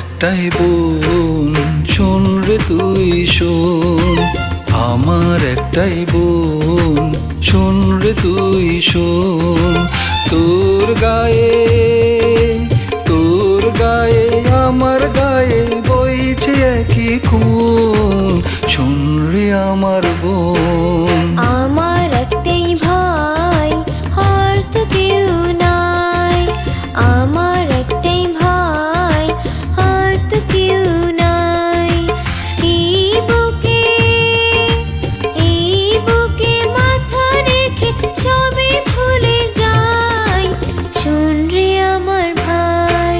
একটাই বোন, শোন রে তুই শোন। আমার একটাই বোন, শোন রে তুই শোন। তোর গায়ে আমার গায়ে বইছে একই খুন, শোন রে আমার বোন। আমার একটাই ভাই, আর তো কেউ নাই। আমার একটাই ভাই, আর তো কেউ নাই। এই বুকে মাথা রেখে সবে ভুলে যাই, শোন রে আমার ভাই।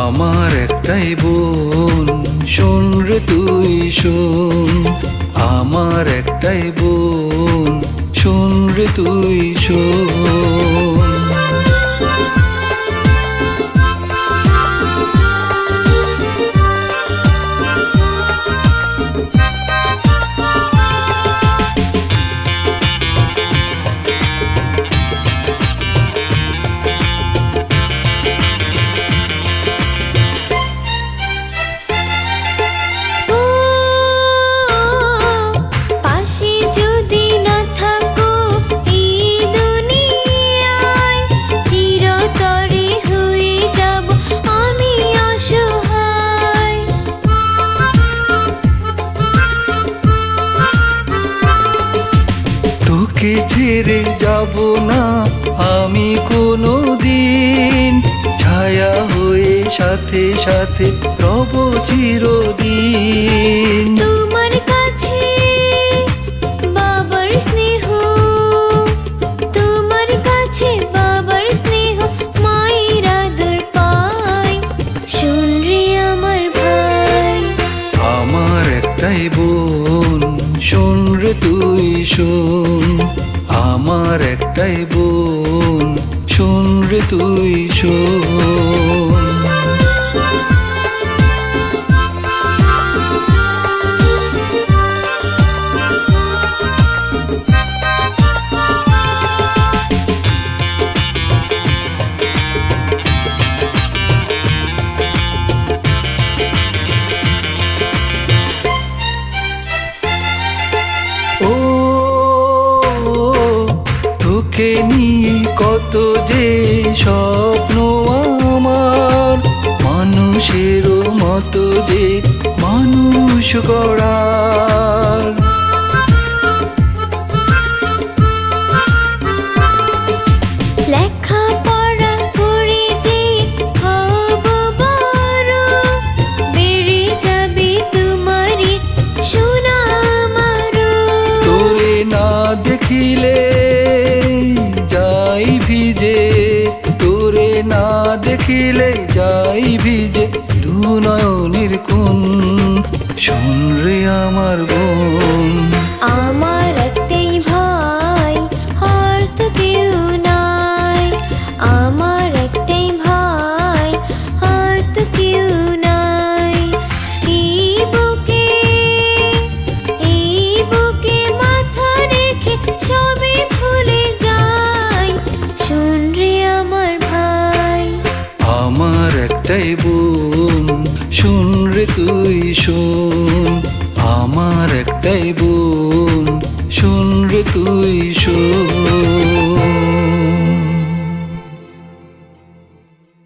আমার একটাই বোন, শোন রে তুই শোন। আমার একটাই বোন, শোন রে তুই শোন। তোকে ছেড়ে যাব না আমি কোনো দিন, ছায়া হয়ে সাথে সাথে রব চিরদিন। তোমার কাছে বাবার স্নেহ, তোমার কাছে বাবার স্নেহ, মায়ের আদর পাই, শোন রে আমার ভাই। আমার একটাই বোন, শোন রে তুই শোন। আমার একটাই বোন, শোন রে তুই শোন। তোকে নিয়ে কত যে স্বপ্ন আমার, মানুষেরও মতো যে মানুষ গড়ার। লেখাপড়া করে যে হব বড়, বেড়ে যাবে তোমারই সুনাম আরো। তোরে না দেখিলে যাই ভিজে, তোরে না দেখিলে যাই ভিজে দু নয়নের কোণ, শোন রে আমার বোন। আমার একটাই ভাই, আর তো কেউ নাই। আমার একটাই ভাই, আর তো কেউ নাই। এই বুকে মাথা রেখে সবে ভুলে যাই, শোন রে আমার ভাই। আমার একটাই বোন, শোন রে তুই শোন। আমার একটাই বোন, শোন রে তুই শোন।